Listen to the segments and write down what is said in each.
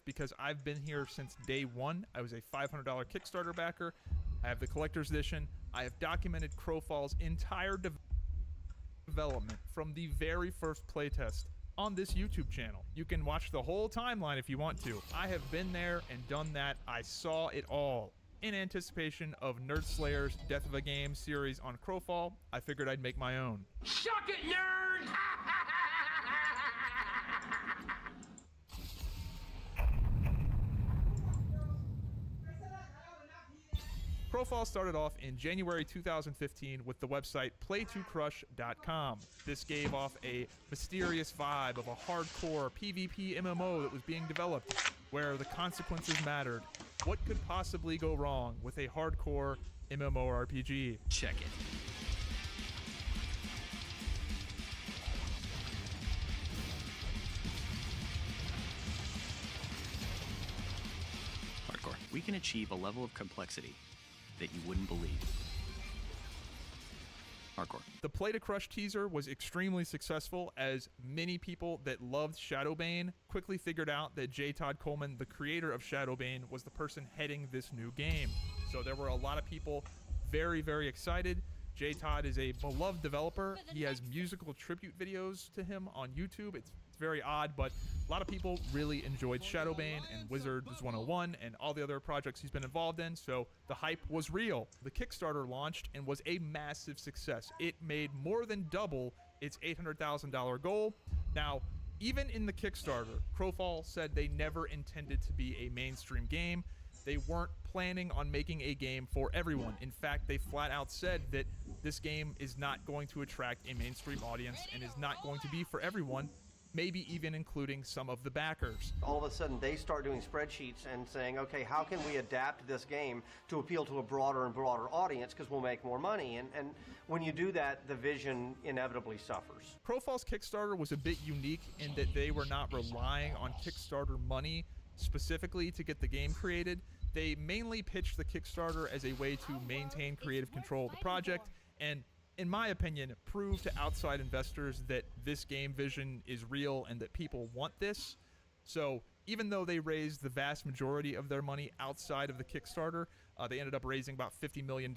because I've been here since day one. I was a $500 Kickstarter backer. I have the collector's edition. I have documented Crowfall's entire development from the very first playtest on this YouTube channel. You can watch the whole timeline if you want to. I have been there and done that. I saw it all. In anticipation of Nerd Slayer's Death of a Game series on Crowfall, I figured I'd make my own. Suck it, nerd! Crowfall started off in January 2015 with the website play2crush.com. This gave off a mysterious vibe of a hardcore PvP MMO that was being developed, where the consequences mattered. What could possibly go wrong with a hardcore MMORPG? Check it. Hardcore. We can achieve a level of complexity that you wouldn't believe. Hardcore. The Play to Crush teaser was extremely successful, as many people that loved Shadowbane quickly figured out that J. Todd Coleman, the creator of Shadowbane, was the person heading this new game. So there were a lot of people very, very excited. J. Todd is a beloved developer. He has musical tribute videos to him on YouTube. It's very odd, but a lot of people really enjoyed Shadowbane and Wizards 101 and all the other projects he's been involved in, so the hype was real. The Kickstarter launched and was a massive success. It made more than double its $800,000 goal. Now, even in the Kickstarter, Crowfall said they never intended to be a mainstream game. They weren't planning on making a game for everyone. In fact, they flat out said that this game is not going to attract a mainstream audience and is not going to be for everyone, maybe even including some of the backers. All of a sudden, they start doing spreadsheets and saying, okay, how can we adapt this game to appeal to a broader and broader audience because we'll make more money? And when you do that, the vision inevitably suffers. Crowfall's Kickstarter was a bit unique in that they were not relying on Kickstarter money specifically to get the game created. They mainly pitched the Kickstarter as a way to maintain creative control of the project and, in my opinion, prove to outside investors that this game vision is real and that people want this. So even though they raised the vast majority of their money outside of the Kickstarter, they ended up raising about $50 million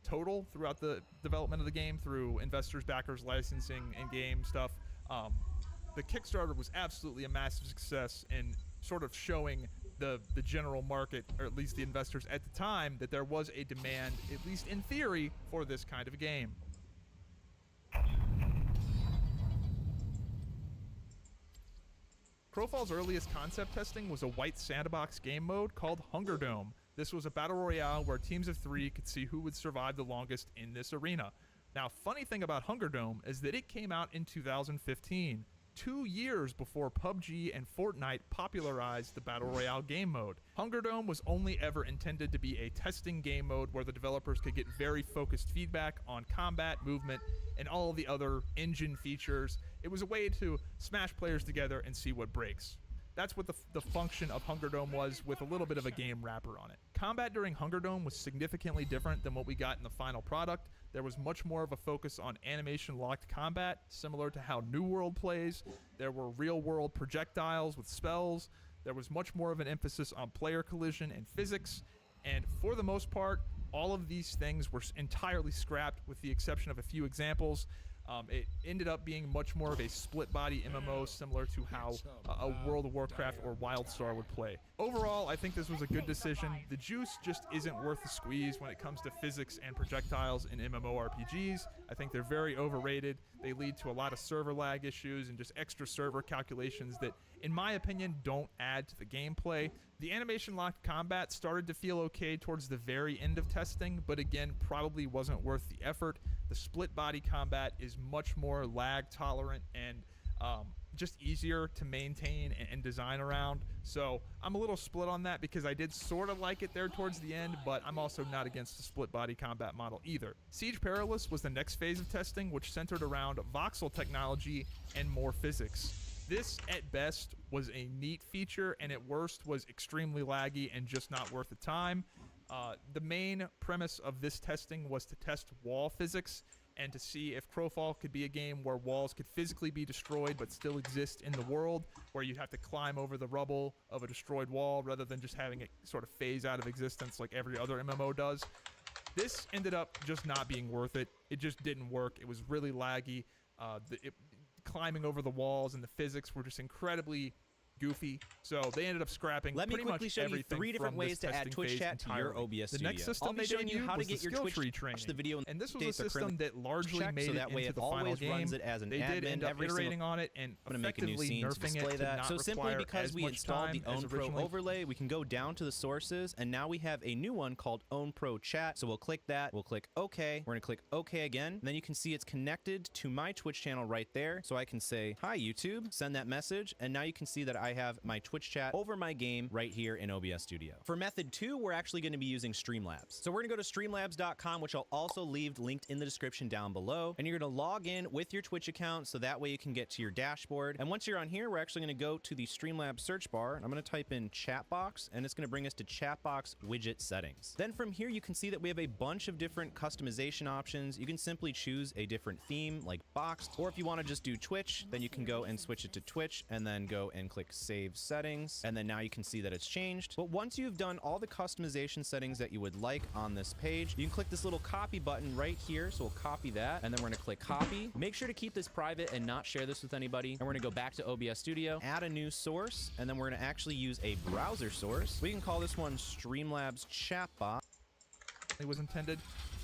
total throughout the development of the game through investors, backers, licensing, and game stuff. The Kickstarter was absolutely a massive success in sort of showing the general market, or at least the investors at the time, that there was a demand, at least in theory, for this kind of a game. Crowfall's earliest concept testing was a white sandbox game mode called Hunger Dome. This was a battle royale where teams of 3 could see who would survive the longest in this arena. Now, funny thing about Hunger Dome is that it came out in 2015. 2 years before PUBG and Fortnite popularized the Battle Royale game mode. Hunger Dome was only ever intended to be a testing game mode where the developers could get very focused feedback on combat, movement, and all of the other engine features. It was a way to smash players together and see what breaks. That's what the function of Hunger Dome was, with a little bit of a game wrapper on it. Combat during Hunger Dome was significantly different than what we got in the final product. There was much more of a focus on animation-locked combat, similar to how New World plays. There were real-world projectiles with spells. There was much more of an emphasis on player collision and physics. And for the most part, all of these things were entirely scrapped, with the exception of a few examples. It ended up being much more of a split-body MMO, similar to how a World of Warcraft or WildStar would play. Overall, I think this was a good decision. The juice just isn't worth the squeeze when it comes to physics and projectiles in MMORPGs. I think they're very overrated. They lead to a lot of server lag issues and just extra server calculations that, in my opinion, don't add to the gameplay. The animation-locked combat started to feel okay towards the very end of testing, but again, probably wasn't worth the effort. The split-body combat is much more lag-tolerant and just easier to maintain and design around. So I'm a little split on that, because I did sort of like it there towards the end, but I'm also not against the split-body combat model either. Siege Perilous was the next phase of testing, which centered around voxel technology and more physics. This, at best, was a neat feature, and at worst was extremely laggy and just not worth the time. The main premise of this testing was to test wall physics, and to see if Crowfall could be a game where walls could physically be destroyed but still exist in the world, where you'd have to climb over the rubble of a destroyed wall rather than just having it sort of phase out of existence like every other MMO does. This ended up just not being worth it. It just didn't work. It was really laggy. Climbing over the walls and the physics were just incredibly goofy, so they ended up scrapping Let me pretty quickly much show you everything 3 different from ways this to add testing Twitch phase chat to your entirely. OBS The studio. next system I'll be they showing you debuted how to was get the your skill Twitch tree chat. Watch training, the video and this was a updates are system currently that largely checked, made so it that way into it the final always game. runs it as an They did admin end up every iterating single- on it and I'm gonna make a new effectively scene to nerfing display it to that. not So simply require because as we much installed the time as Own Pro originally. overlay, we can go down to the sources, and now we have a new one called Own Pro Chat. So we'll click that, we'll click OK, we're gonna click OK again, and then you can see it's connected to my Twitch channel right there. So I can say, hi YouTube, send that message, and now you can see that I have my Twitch chat over my game right here in OBS Studio. For method 2, we're actually going to be using Streamlabs. So we're going to go to streamlabs.com, which I'll also leave linked in the description down below, and you're going to log in with your Twitch account, so that way you can get to your dashboard. And once you're on here, we're actually going to go to the Streamlabs search bar, and I'm going to type in Chatbox, and it's going to bring us to Chatbox widget settings. Then from here, you can see that we have a bunch of different customization options. You can simply choose a different theme like boxed, or if you want to just do Twitch, then you can go and switch it to Twitch, and then go and click Save Settings, and then now you can see that it's changed. But once you've done all the customization settings that you would like on this page, you can click this little copy button right here. So we'll copy that, and then we're gonna click copy. Make sure to keep this private and not share this with anybody. And we're gonna go back to OBS Studio, add a new source, and then we're gonna actually use a browser source. We can call this one Streamlabs Chatbot. It was intended.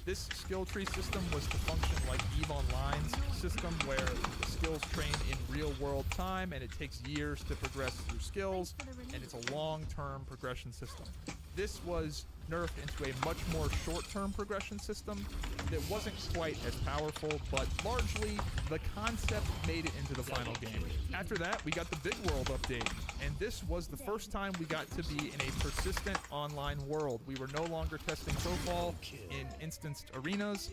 This skill tree system was to function like EVE Online's system, where the skills train in real-world time, and it takes years to progress through skills, and it's a long-term progression system. This was nerfed into a much more short-term progression system that wasn't quite as powerful, but largely the concept made it into the final game. After that, we got the Big World update, and this was the first time we got to be in a persistent online world. We were no longer testing Crowfall in instanced arenas,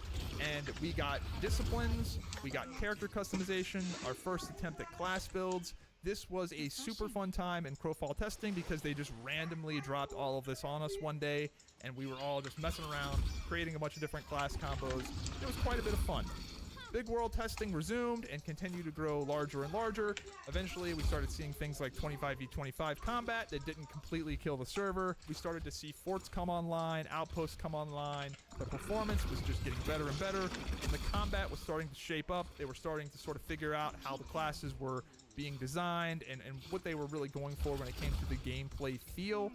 and we got disciplines, we got character customization, our first attempt at class builds. This was a super fun time in Crowfall testing because they just randomly dropped all of this on us one day, and we were all just messing around, creating a bunch of different class combos. It was quite a bit of fun. Big World testing resumed and continued to grow larger and larger. Eventually, we started seeing things like 25v25 combat that didn't completely kill the server. We started to see forts come online, outposts come online. The performance was just getting better and better, and the combat was starting to shape up. They were starting to sort of figure out how the classes were being designed and what they were really going for when it came to the gameplay feel.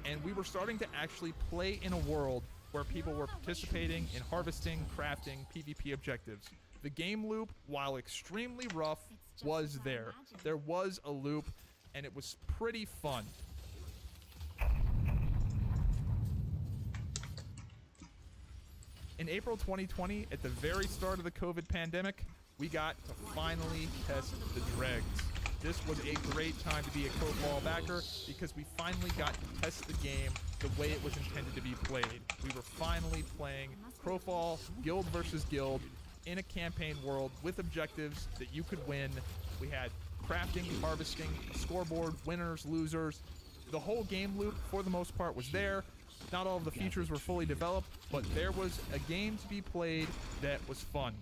And we were starting to actually play in a world where people were participating in harvesting, crafting, PvP objectives. The game loop, while extremely rough, was there. There was a loop, and it was pretty fun. In April 2020, at the very start of the COVID pandemic, we got to finally test the dregs. This was a great time to be a Crowfall backer because we finally got to test the game the way it was intended to be played. We were finally playing Crowfall guild versus guild in a campaign world with objectives that you could win. We had crafting, harvesting, a scoreboard, winners, losers. The whole game loop, for the most part, was there. Not all of the features were fully developed, but there was a game to be played that was fun.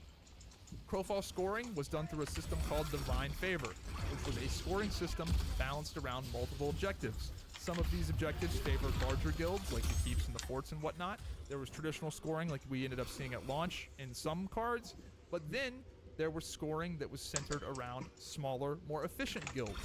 Crowfall scoring was done through a system called Divine Favor, which was a scoring system balanced around multiple objectives. Some of these objectives favored larger guilds, like the keeps and the forts and whatnot. There was traditional scoring, like we ended up seeing at launch in some cards, but then there was scoring that was centered around smaller, more efficient guilds.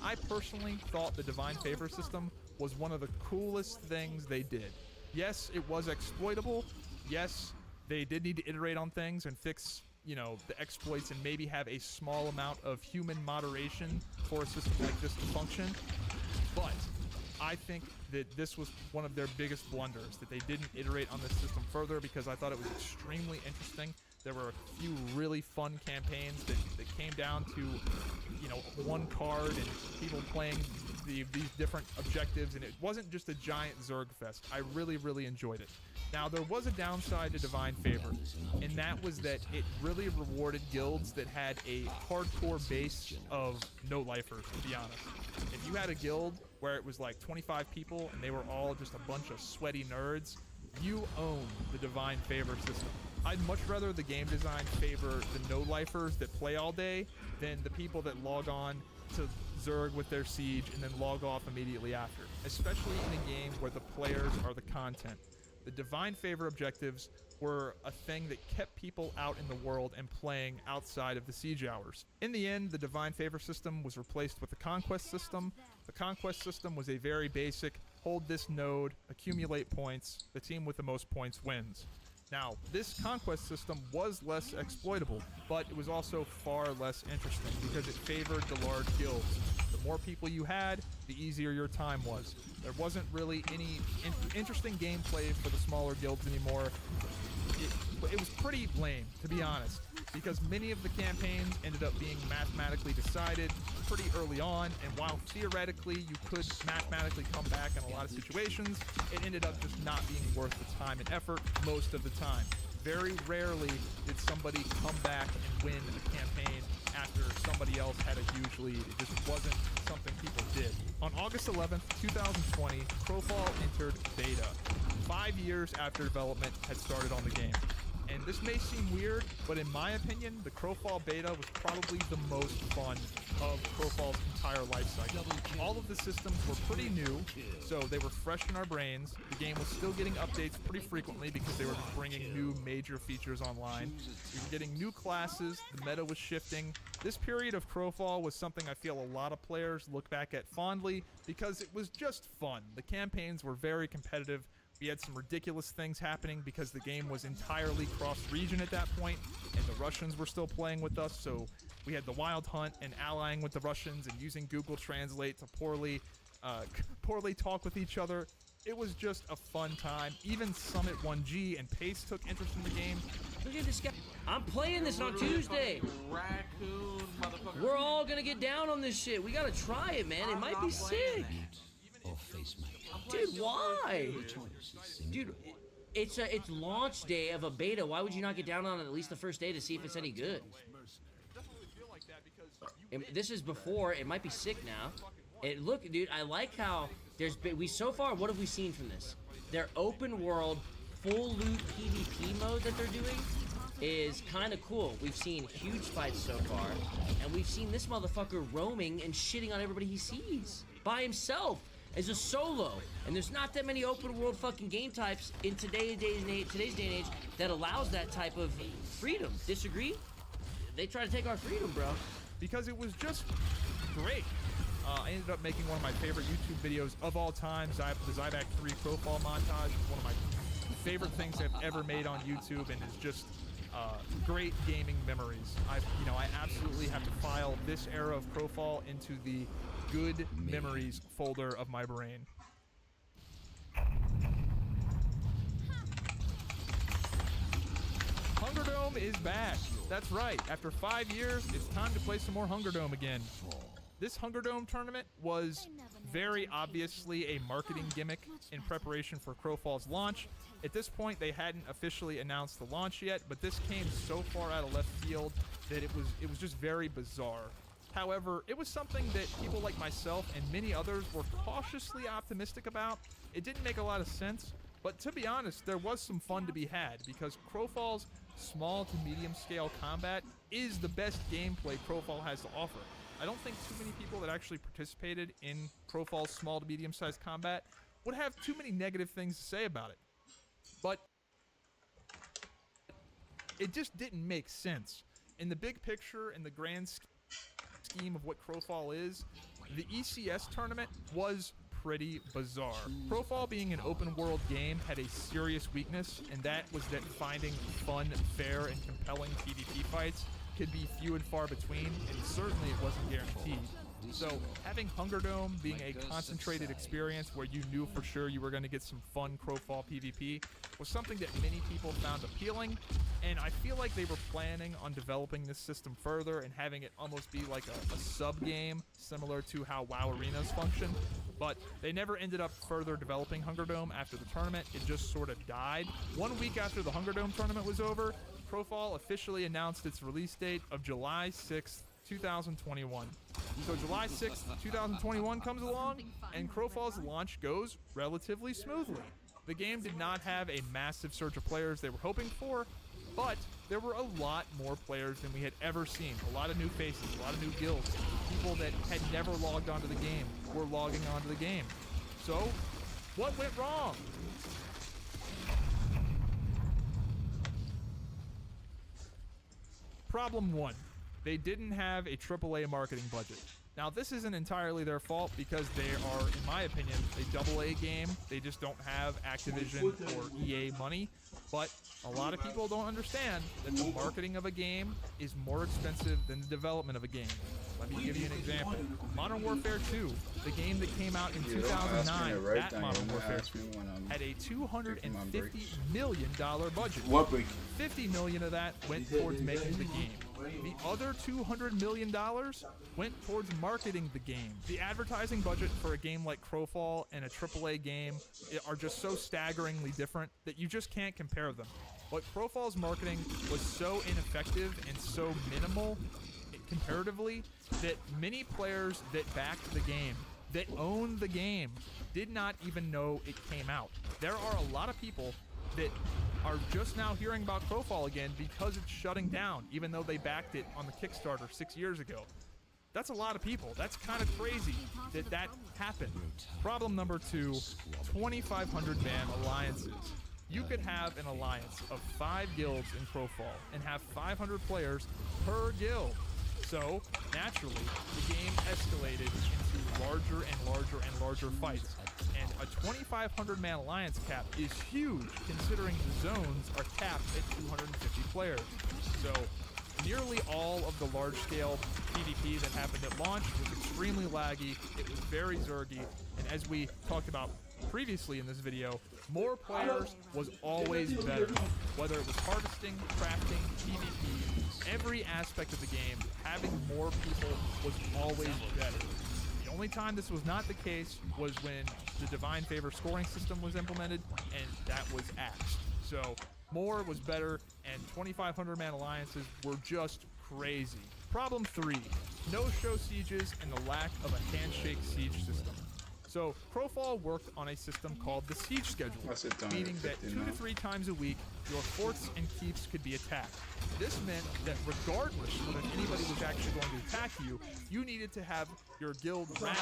I personally thought the Divine Favor system was one of the coolest things they did. Yes, it was exploitable. Yes, they did need to iterate on things and fix, you know, the exploits and maybe have a small amount of human moderation for a system like this to function. But I think that this was one of their biggest blunders, that they didn't iterate on this system further, because I thought it was extremely interesting. There were a few really fun campaigns that came down to, you know, one card and people playing these different objectives, and it wasn't just a giant Zerg fest. I really, really enjoyed it. Now, there was a downside to Divine Favor, and that was that it really rewarded guilds that had a hardcore base of no-lifers, to be honest. If you had a guild where it was like 25 people and they were all just a bunch of sweaty nerds, you own the Divine Favor system. I'd much rather the game design favor the no-lifers that play all day than the people that log on to Zerg with their siege and then log off immediately after, especially in a game where the players are the content. The divine favor objectives were a thing that kept people out in the world and playing outside of the siege hours. In the end, the divine favor system was replaced with the conquest system. The conquest system was a very basic, hold this node, accumulate points, the team with the most points wins. Now, this conquest system was less exploitable, but it was also far less interesting because it favored the large guilds. The more people you had, the easier your time was. There wasn't really any interesting gameplay for the smaller guilds anymore. It was pretty lame, to be honest, because many of the campaigns ended up being mathematically decided pretty early on, and while theoretically you could mathematically come back in a lot of situations, it ended up just not being worth the time and effort most of the time. Very rarely did somebody come back and win a campaign after somebody else had a huge lead. It just wasn't something people did. On August 11th, 2020, Crowfall entered beta, 5 years after development had started on the game. And this may seem weird, but in my opinion, the Crowfall beta was probably the most fun of Crowfall's entire life cycle. All of the systems were pretty new, so they were fresh in our brains. The game was still getting updates pretty frequently because they were bringing new major features online. We were getting new classes, the meta was shifting. This period of Crowfall was something I feel a lot of players look back at fondly because it was just fun. The campaigns were very competitive. We had some ridiculous things happening because the game was entirely cross-region at that point, and the Russians were still playing with us, so we had the Wild Hunt and allying with the Russians and using Google Translate to poorly talk with each other. It was just a fun time. Even Summit 1G and Pace took interest in the game. Look at this guy. I'm playing this on Tuesday. We're all gonna get down on this shit. We gotta try it, man. It might be sick. Dude, why? Dude, it's launch day of a beta. Why would you not get down on it at least the first day to see if it's any good? This is before. It might be sick now. Look, dude, I like how so far, what have we seen from this? Their open world, full loot PvP mode that they're doing is kind of cool. We've seen huge fights so far, and we've seen this motherfucker roaming and shitting on everybody he sees by himself as a solo. And there's not that many open world fucking game types in today's day and age that allows that type of freedom. Disagree? They try to take our freedom, bro. Because it was just great. I ended up making one of my favorite YouTube videos of all time, the Zyback 3 Crowfall montage. It's one of my favorite things I've ever made on YouTube, and it's just great gaming memories. I absolutely have to file this era of Crowfall into the good memories folder of my brain. Hunger Dome is back. That's right. After 5 years, it's time to play some more Hunger Dome again. This Hunger Dome tournament was very obviously a marketing gimmick in preparation for Crowfall's launch. At this point, they hadn't officially announced the launch yet, but this came so far out of left field that it was just very bizarre. However, it was something that people like myself and many others were cautiously optimistic about. It didn't make a lot of sense, but to be honest, there was some fun to be had because Crowfall's small to medium scale combat is the best gameplay Crowfall has to offer. I don't think too many people that actually participated in Crowfall's small to medium sized combat would have too many negative things to say about it. But it just didn't make sense. In the big picture, in the grand scheme of what Crowfall is, the ECS tournament was pretty bizarre. Crowfall being an open world game had a serious weakness, and that was that finding fun, fair, and compelling PvP fights could be few and far between, and certainly it wasn't guaranteed. So having Hunger Dome being a concentrated experience where you knew for sure you were going to get some fun Crowfall PvP was something that many people found appealing, and I feel like they were planning on developing this system further and having it almost be like a sub-game similar to how WoW Arenas function, but they never ended up further developing Hunger Dome after the tournament. It just sort of died. 1 week after the Hunger Dome tournament was over, Crowfall officially announced its release date of July 6th, 2021. So July 6th, 2021 comes along, and Crowfall's launch goes relatively smoothly. The game did not have a massive surge of players they were hoping for, But there were a lot more players than we had ever seen. A lot of new faces, a lot of new guilds. People that had never logged onto the game were logging onto the game. So, what went wrong? Problem 1. They didn't have a AAA marketing budget. Now, this isn't entirely their fault because they are, in my opinion, a AA game. They just don't have Activision or EA money. But a lot of people don't understand that the marketing of a game is more expensive than the development of a game. Let me give you an example. Modern Warfare 2, the game that came out in 2009, that Modern Warfare 2, had a $250 million budget. $50 million of that went towards making the game. The other $200 million went towards marketing the game. The advertising budget for a game like Crowfall and a AAA game are just so staggeringly different that you just can't compare them. But Crowfall's marketing was so ineffective and so minimal comparatively that many players that backed the game, that owned the game, did not even know it came out. There are a lot of people that are just now hearing about Crowfall again because it's shutting down, even though they backed it on the Kickstarter 6 years ago. That's a lot of people. That's kind of crazy that that happened. Problem number 2, 2,500 man alliances. You could have an alliance of 5 guilds in Crowfall and have 500 players per guild. So, naturally, the game escalated into larger and larger and larger fights. And a 2,500 man alliance cap is huge considering the zones are capped at 250 players. So, nearly all of the large-scale PvP that happened at launch was extremely laggy, it was very zergy, and as we talked about previously in this video, more players was always better. Whether it was harvesting, crafting, PvP, every aspect of the game, having more people was always better. The only time this was not the case was when the Divine Favor scoring system was implemented, and that was axed. So, more was better, and 2,500 man alliances were just crazy. Problem 3, no-show sieges and the lack of a handshake siege system. So, Crowfall worked on a system called the siege schedule, meaning that 2 to 3 times a week, your forts and keeps could be attacked. This meant that regardless of if anybody was actually going to attack you, you needed to have your guild rally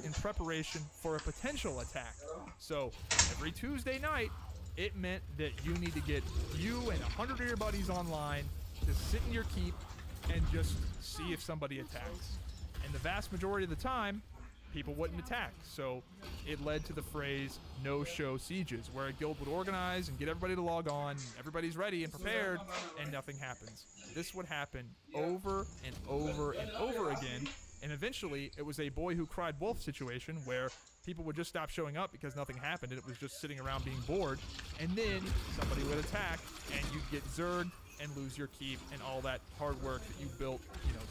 in preparation for a potential attack. So, every Tuesday night, it meant that you need to get you and 100 of your buddies online to sit in your keep and just see if somebody attacks. And the vast majority of the time, people wouldn't attack. So it led to the phrase no-show sieges, where a guild would organize and get everybody to log on, everybody's ready and prepared, and nothing happens. This would happen over and over and over again, and eventually it was a boy who cried wolf situation where people would just stop showing up because nothing happened and it was just sitting around being bored, and then somebody would attack and you'd get zerged and lose your keep and all that hard work that you built,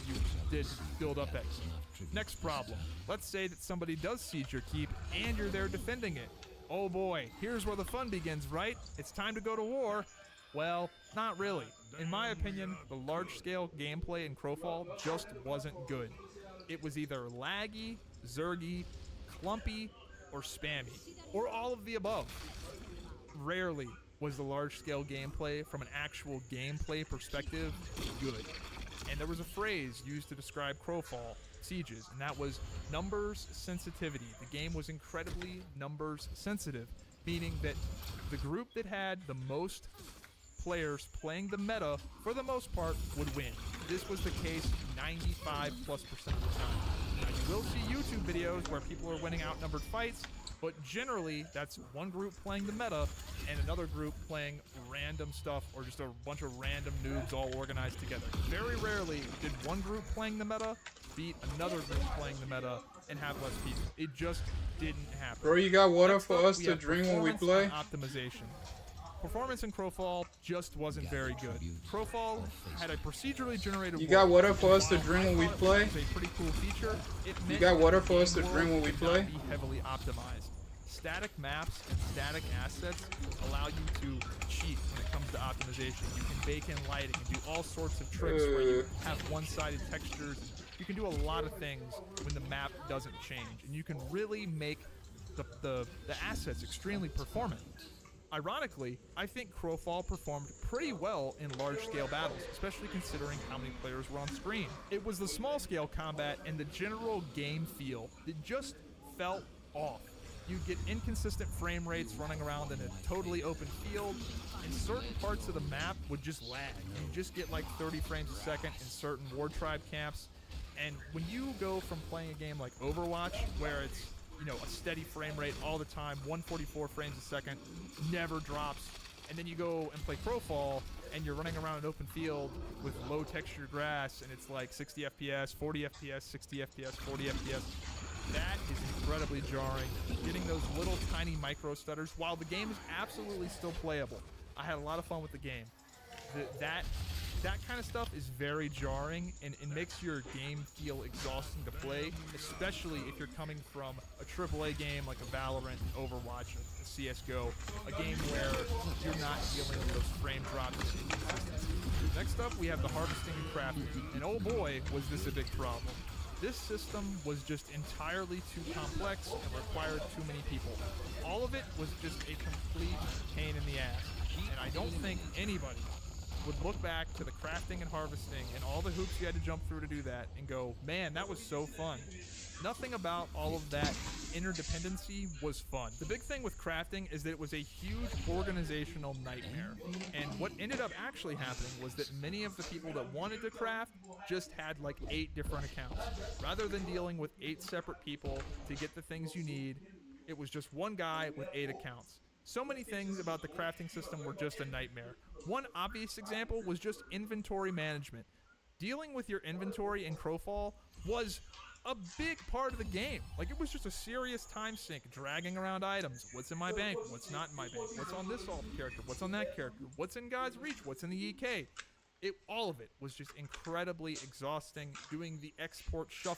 you did to build up that keep. Next problem. Let's say that somebody does siege your keep and you're there defending it. Oh boy, here's where the fun begins, right? It's time to go to war. Well, not really. In my opinion, the large-scale gameplay in Crowfall just wasn't good. It was either laggy, zergy, clumpy, or spammy, or all of the above. Rarely was the large-scale gameplay from an actual gameplay perspective good. And there was a phrase used to describe Crowfall sieges, and that was numbers sensitivity. The game was incredibly numbers sensitive, meaning that the group that had the most players playing the meta, for the most part, would win. This was the case 95+% of the time. Now, you will see YouTube videos where people are winning outnumbered fights, but generally, that's one group playing the meta and another group playing random stuff or just a bunch of random noobs all organized together. Very rarely did one group playing the meta beat another group playing the meta and have less people. It just didn't happen. Bro, you got water Next for up, us we to have drink when we performance play? and optimization. Performance in Crowfall just wasn't very good. Crowfall had a procedurally generated You got world. water for us to While drink I when we thought it play? was a pretty cool feature. It meant got water that for us the to game drink when we world could play? not be heavily optimized. Static maps and static assets allow you to cheat when it comes to optimization. You can bake in lighting and do all sorts of tricks where you have one-sided textures. You can do a lot of things when the map doesn't change, and you can really make the assets extremely performant. Ironically, I think Crowfall performed pretty well in large-scale battles, especially considering how many players were on screen. It was the small-scale combat and the general game feel that just felt off. You'd get inconsistent frame rates running around in a totally open field, and certain parts of the map would just lag. You'd just get like 30 frames a second in certain war tribe camps. And when you go from playing a game like Overwatch, where it's, you know, a steady frame rate all the time, 144 frames a second, never drops, and then you go and play Crowfall, and you're running around an open field with low texture grass, and it's like 60 FPS, 40 FPS, 60 FPS, 40 FPS. That is incredibly jarring. Getting those little tiny micro stutters, while the game is absolutely still playable. I had a lot of fun with the game. That kind of stuff is very jarring, and it makes your game feel exhausting to play, especially if you're coming from a AAA game like a Valorant, Overwatch, a CSGO, a game where you're not dealing with those frame drops and inconsistencies. Next up, we have the harvesting and crafting, and oh boy, was this a big problem. This system was just entirely too complex and required too many people. All of it was just a complete pain in the ass, and I don't think anybody would look back to the crafting and harvesting and all the hoops you had to jump through to do that and go, man, that was so fun. Nothing about all of that interdependency was fun. The big thing with crafting is that it was a huge organizational nightmare. And what ended up actually happening was that many of the people that wanted to craft just had like 8 different accounts. Rather than dealing with 8 separate people to get the things you need, it was just one guy with 8 accounts. So many things about the crafting system were just a nightmare. One obvious example was just inventory management. Dealing with your inventory in Crowfall was a big part of the game. Like, it was just a serious time sink, dragging around items. What's in my bank? What's not in my bank? What's on this character? What's on that character? What's in God's Reach? What's in the EK? All of it was just incredibly exhausting. Doing the export shuffle